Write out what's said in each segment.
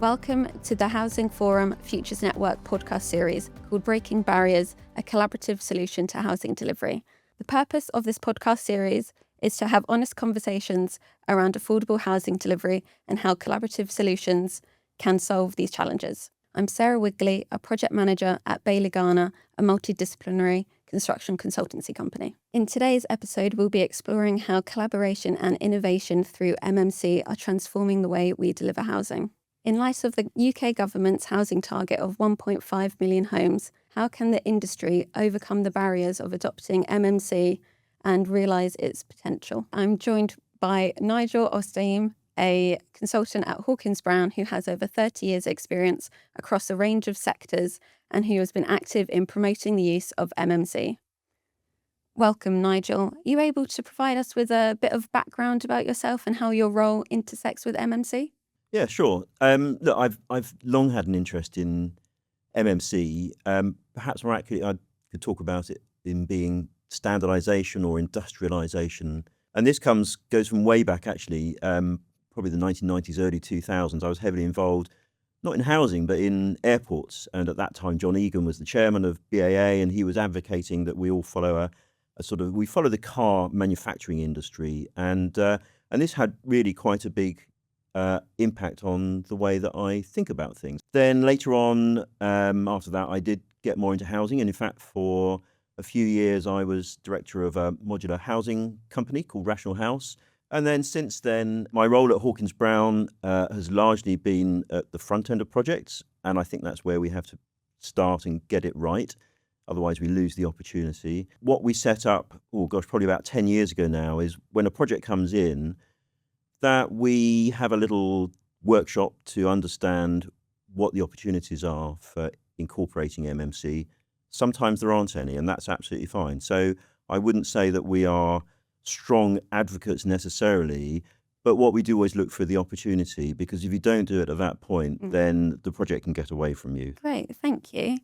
Welcome to the Housing Forum Futures Network podcast series called Breaking Barriers, a collaborative solution to housing delivery. The purpose of this podcast series is to have honest conversations around affordable housing delivery and how collaborative solutions can solve these challenges. I'm Sarah Wigley, a project manager at Baily Garner, a multidisciplinary construction consultancy company. In today's episode, we'll be exploring how collaboration and innovation through MMC are transforming the way we deliver housing. In light of the UK government's housing target of 1.5 million homes, how can the industry overcome the barriers of adopting MMC and realise its potential? I'm joined by Nigel Ostime, a consultant at Hawkins Brown who has over 30 years' experience across a range of sectors and who has been active in promoting the use of MMC. Welcome, Nigel. Are you able to provide us with a bit of background about yourself and how your role intersects with MMC? Yeah, sure. Look, I've long had an interest in MMC. Perhaps more accurately, I could talk about it in being standardisation or industrialisation. And this goes from way back, actually, probably the 1990s, early 2000s. I was heavily involved, not in housing, but in airports. And at that time, John Egan was the chairman of BAA, and he was advocating that we all follow we follow the car manufacturing industry. And this had really quite a big impact on the way that I think about things. Then later on, after that, I did get more into housing. And in fact, for a few years, I was director of a modular housing company called Rational House. And then since then, my role at Hawkins Brown has largely been at the front end of projects. And I think that's where we have to start and get it right. Otherwise, we lose the opportunity. What we set up, probably about 10 years ago now, is when a project comes in, that we have a little workshop to understand what the opportunities are for incorporating MMC. Sometimes there aren't any, and that's absolutely fine. So I wouldn't say that we are strong advocates necessarily, but what we do always look for the opportunity, because if you don't do it at that point, then the project can get away from you. Great, thank you.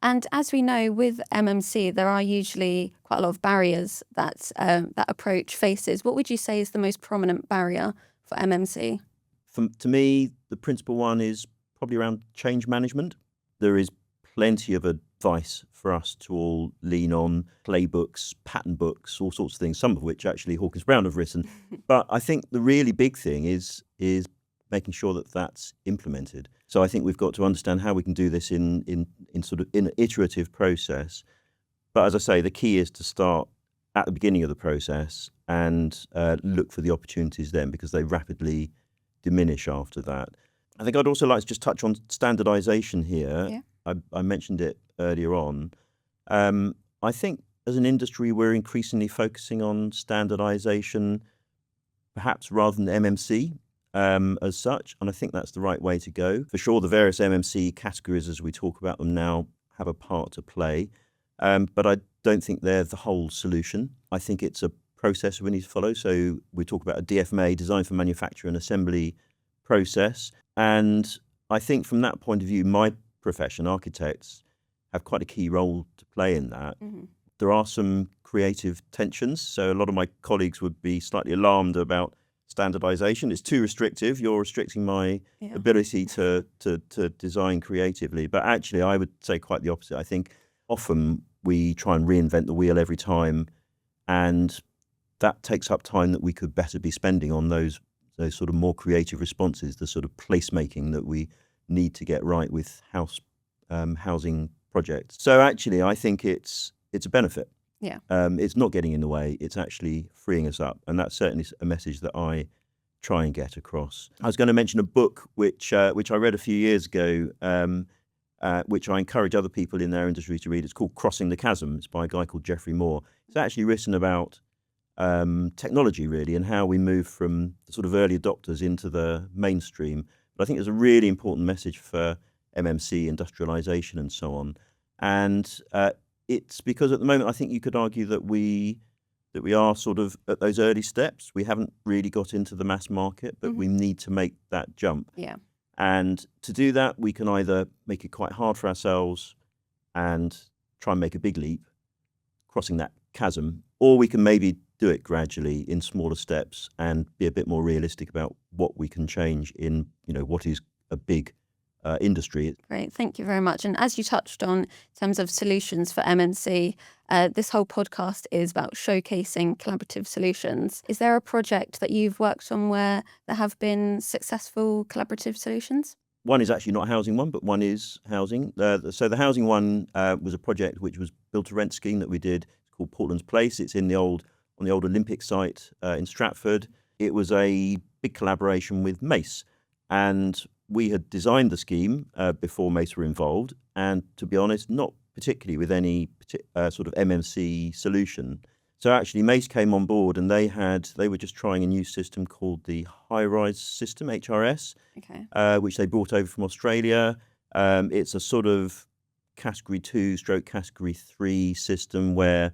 And as we know, with MMC, there are usually quite a lot of barriers that that approach faces. What would you say is the most prominent barrier for MMC? To me, the principal one is probably around change management. There is plenty of advice for us to all lean on, playbooks, pattern books, all sorts of things, some of which actually Hawkins Brown have written. But I think the really big thing is making sure that that's implemented. So I think we've got to understand how we can do this in an iterative process. But as I say, the key is to start at the beginning of the process and look for the opportunities then, because they rapidly diminish after that. I think I'd also like to just touch on standardization here. Yeah. I mentioned it earlier on. I think as an industry, we're increasingly focusing on standardization, perhaps rather than MMC as such. And I think that's the right way to go. For sure, the various MMC categories, as we talk about them now, have a part to play. But I don't think they're the whole solution. I think it's a process we need to follow. So we talk about a DFMA, Design for Manufacture and Assembly process. And I think from that point of view, my profession, architects, have quite a key role to play in that. Mm-hmm. There are some creative tensions. So a lot of my colleagues would be slightly alarmed about standardization. It's too restrictive. You're restricting my ability to design creatively. But actually, I would say quite the opposite. I think often we try and reinvent the wheel every time, and that takes up time that we could better be spending on those sort of more creative responses, the sort of placemaking that we need to get right with housing projects. So actually, I think it's a benefit. Yeah. It's not getting in the way. It's actually freeing us up, and that's certainly a message that I try and get across. I was going to mention a book which I read a few years ago, which I encourage other people in their industry to read. It's called Crossing the Chasm. It's by a guy called Geoffrey Moore. It's actually written about technology, really, and how we move from the sort of early adopters into the mainstream. But I think there's a really important message for MMC, industrialization, and so on. And it's because at the moment, I think you could argue that we are sort of at those early steps. We haven't really got into the mass market, but we need to make that jump. Yeah. And to do that, we can either make it quite hard for ourselves and try and make a big leap, crossing that chasm, or we can maybe do it gradually in smaller steps and be a bit more realistic about what we can change in, what is a big industry. Great, thank you very much. And as you touched on, in terms of solutions for MMC, this whole podcast is about showcasing collaborative solutions. Is there a project that you've worked on where there have been successful collaborative solutions? One is actually not a housing one, but one is housing. So the housing one was a project which was built to rent scheme that we did. It's called Portland's Place. It's on the old Olympic site in Stratford. It was a big collaboration with Mace, and we had designed the scheme before Mace were involved, and to be honest, not particularly with any sort of MMC solution. So actually Mace came on board, and they were just trying a new system called the high-rise system, HRS, which they brought over from Australia. It's a sort of category 2 / category 3 system where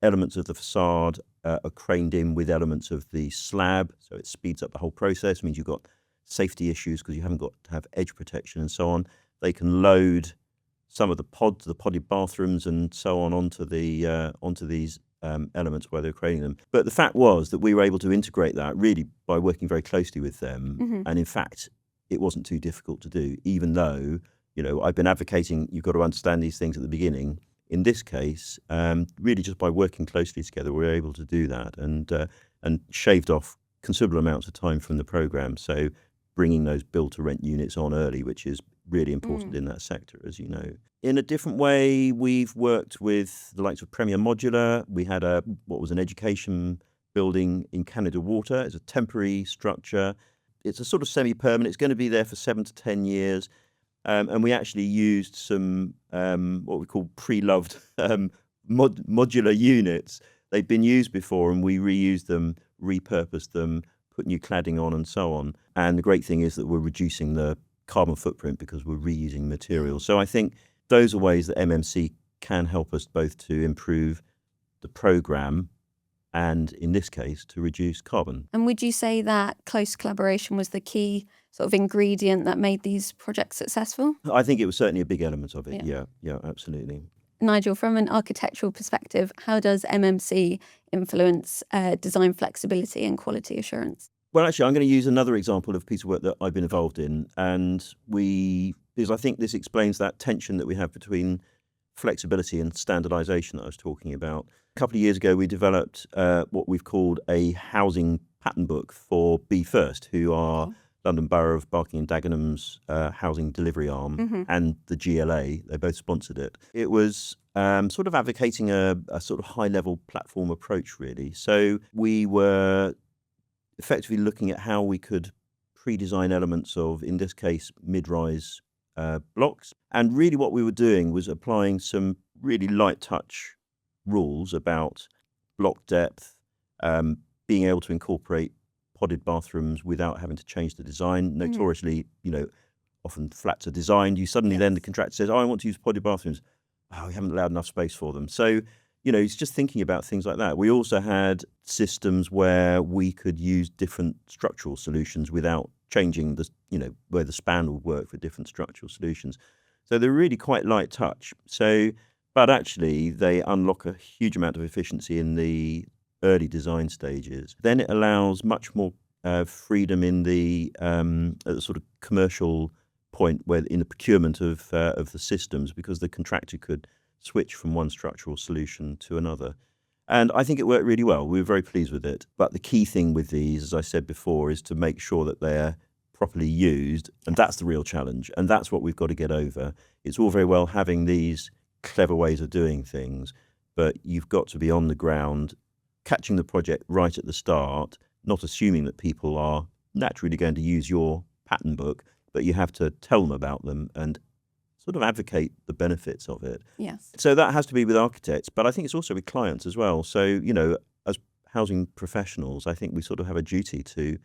elements of the facade are craned in with elements of the slab, so it speeds up the whole process. It means you've got safety issues because you haven't got to have edge protection and so on. They can load some of the podded bathrooms and so on onto these elements where they're creating them. But the fact was that we were able to integrate that really by working very closely with them. Mm-hmm. And in fact, it wasn't too difficult to do, even though, I've been advocating you've got to understand these things at the beginning. In this case, really just by working closely together, we were able to do that and shaved off considerable amounts of time from the programme. So bringing those build-to-rent units on early, which is really important in that sector, as you know. In a different way, we've worked with the likes of Premier Modular. We had what was an education building in Canada Water. It's a temporary structure. It's a sort of semi-permanent. It's going to be there for 7 to 10 years. And we actually used some what we call pre-loved modular units. They'd been used before, and we reused them, repurposed them, put new cladding on and so on. And the great thing is that we're reducing the carbon footprint because we're reusing materials. So I think those are ways that MMC can help us both to improve the programme and, in this case, to reduce carbon. And would you say that close collaboration was the key sort of ingredient that made these projects successful? I think it was certainly a big element of it. Yeah, absolutely. Nigel, from an architectural perspective, how does MMC influence design flexibility and quality assurance? Well, actually, I'm going to use another example of a piece of work that I've been involved in. And because I think this explains that tension that we have between flexibility and standardization that I was talking about. A couple of years ago, we developed what we've called a housing pattern book for Be First, who are London Borough of Barking and Dagenham's housing delivery arm, and the GLA. They both sponsored it. It was sort of advocating a sort of high-level platform approach, really. So we were effectively looking at how we could pre-design elements of, in this case, mid-rise blocks. And really what we were doing was applying some really light touch rules about block depth, being able to incorporate podded bathrooms without having to change the design. Notoriously, often flats are designed. You suddenly then the contractor says, I want to use podded bathrooms. Oh, we haven't allowed enough space for them. So, it's just thinking about things like that. We also had systems where we could use different structural solutions without changing where the span would work for different structural solutions. So they're really quite light touch. But actually they unlock a huge amount of efficiency in the early design stages. Then it allows much more freedom in the at the sort of commercial point, where in the procurement of the systems, because the contractor could switch from one structural solution to another. And I think it worked really well. We were very pleased with it. But the key thing with these, as I said before, is to make sure that they're properly used. And that's the real challenge. And that's what we've got to get over. It's all very well having these clever ways of doing things, but you've got to be on the ground, catching the project right at the start, not assuming that people are naturally going to use your pattern book, but you have to tell them about them and sort of advocate the benefits of it. Yes. So that has to be with architects, but I think it's also with clients as well. So, as housing professionals, I think we sort of have a duty to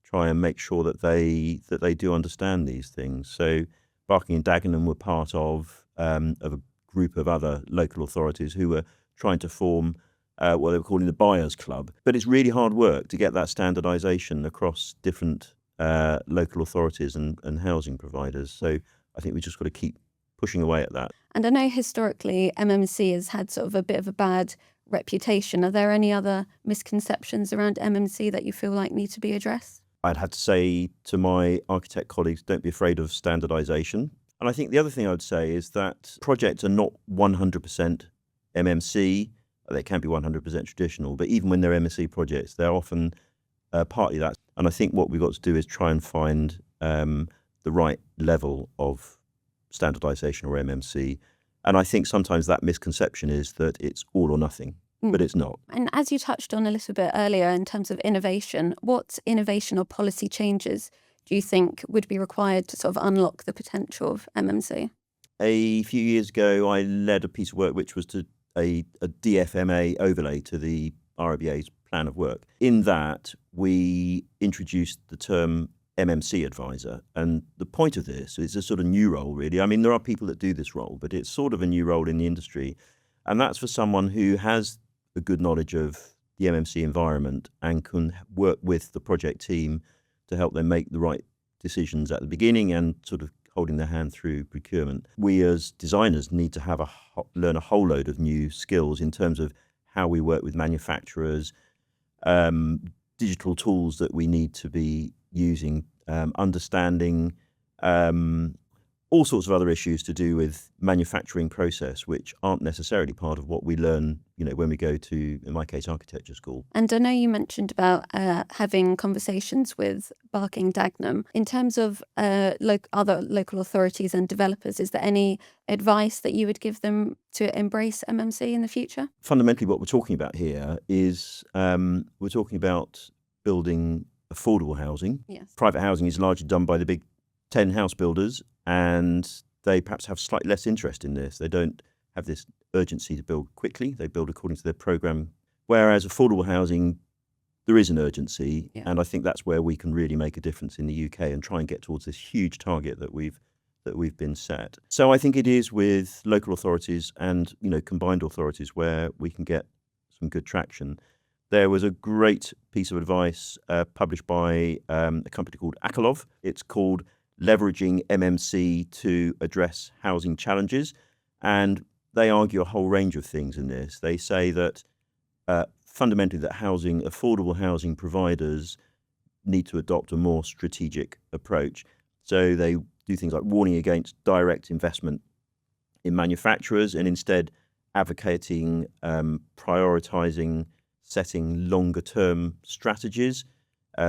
try and make sure that they do understand these things. So Barking and Dagenham were part of a group of other local authorities who were trying to form what they were calling the Buyers Club. But it's really hard work to get that standardisation across different local authorities and housing providers. So I think we just got to keep pushing away at that. And I know historically MMC has had sort of a bit of a bad reputation. Are there any other misconceptions around MMC that you feel like need to be addressed? I'd have to say to my architect colleagues, don't be afraid of standardization. And I think the other thing I would say is that projects are not 100% MMC. They can be 100% traditional, but even when they're MMC projects, they're often partly that. And I think what we've got to do is try and find the right level of standardization or MMC. And I think sometimes that misconception is that it's all or nothing, but it's not. And as you touched on a little bit earlier in terms of innovation, what innovation or policy changes do you think would be required to sort of unlock the potential of MMC? A few years ago, I led a piece of work which was a DFMA overlay to the RIBA's plan of work. In that, we introduced the term MMC advisor. And the point of this is a sort of new role, really. I mean, there are people that do this role, but it's sort of a new role in the industry. And that's for someone who has a good knowledge of the MMC environment and can work with the project team to help them make the right decisions at the beginning and sort of holding their hand through procurement. We as designers need to learn a whole load of new skills in terms of how we work with manufacturers, digital tools that we need to be using, understanding all sorts of other issues to do with manufacturing process, which aren't necessarily part of what we learn, when we go to, in my case, architecture school. And I know you mentioned about having conversations with Barking Dagenham. In terms of other local authorities and developers, is there any advice that you would give them to embrace MMC in the future? Fundamentally, what we're talking about here is we're talking about building affordable housing. Yes. Private housing is largely done by the big 10 house builders, and they perhaps have slightly less interest in this. They don't have this urgency to build quickly. They build according to their programme. Whereas affordable housing, there is an urgency. Yeah. And I think that's where we can really make a difference in the UK and try and get towards this huge target that we've been set. So I think it is with local authorities and, combined authorities where we can get some good traction. There was a great piece of advice published by a company called Actionable. It's called Leveraging MMC to Address Housing Challenges. And they argue a whole range of things in this. They say that fundamentally that affordable housing providers need to adopt a more strategic approach. So they do things like warning against direct investment in manufacturers and instead advocating prioritising setting longer term strategies.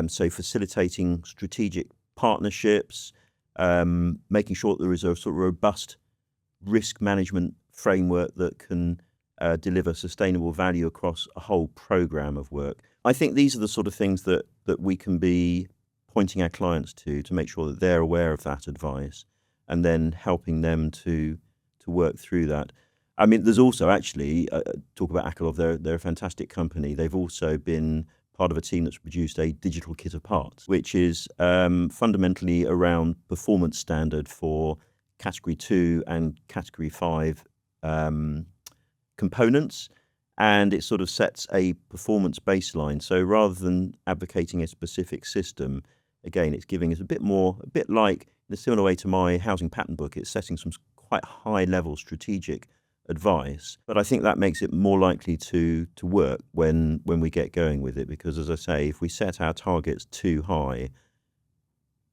So facilitating strategic partnerships, making sure that there is a sort of robust risk management framework that can deliver sustainable value across a whole program of work. I think these are the sort of things that we can be pointing our clients to make sure that they're aware of that advice and then helping them to work through that. I mean, there's also actually, talk about Actionable, they're a fantastic company. They've also been part of a team that's produced a digital kit of parts, which is fundamentally around performance standard for Category 2 and Category 5 components. And it sort of sets a performance baseline. So rather than advocating a specific system, again, it's giving us a bit like, in a similar way to my housing pattern book, it's setting some quite high-level strategic advice. But I think that makes it more likely to work when we get going with it, because, as I say, if we set our targets too high,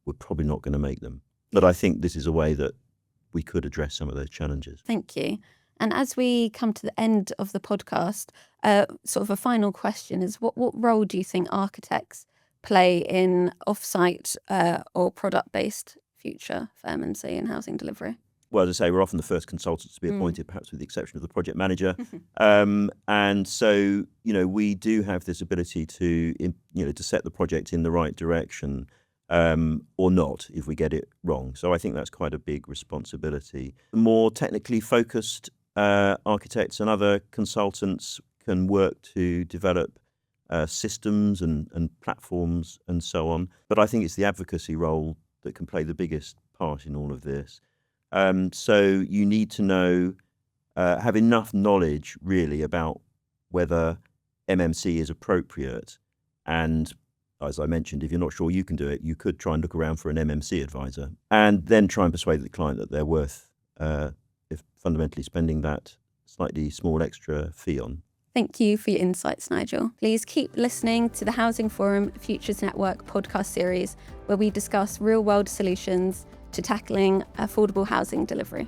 we're probably not going to make them. But I think this is a way that we could address some of those challenges. Thank you. And as we come to the end of the podcast, sort of a final question is what role do you think architects play in offsite or product-based future for MMC and housing delivery? Well, as I say, we're often the first consultants to be appointed, perhaps with the exception of the project manager. And so, we do have this ability to set the project in the right direction or not if we get it wrong. So I think that's quite a big responsibility. More technically focused architects and other consultants can work to develop systems and platforms and so on. But I think it's the advocacy role that can play the biggest part in all of this. So you need to have enough knowledge really about whether MMC is appropriate. And as I mentioned, if you're not sure you can do it, you could try and look around for an MMC advisor and then try and persuade the client that they're worth fundamentally spending that slightly small extra fee on. Thank you for your insights, Nigel. Please keep listening to the Housing Forum Futures Network podcast series, where we discuss real-world solutions to tackling affordable housing delivery.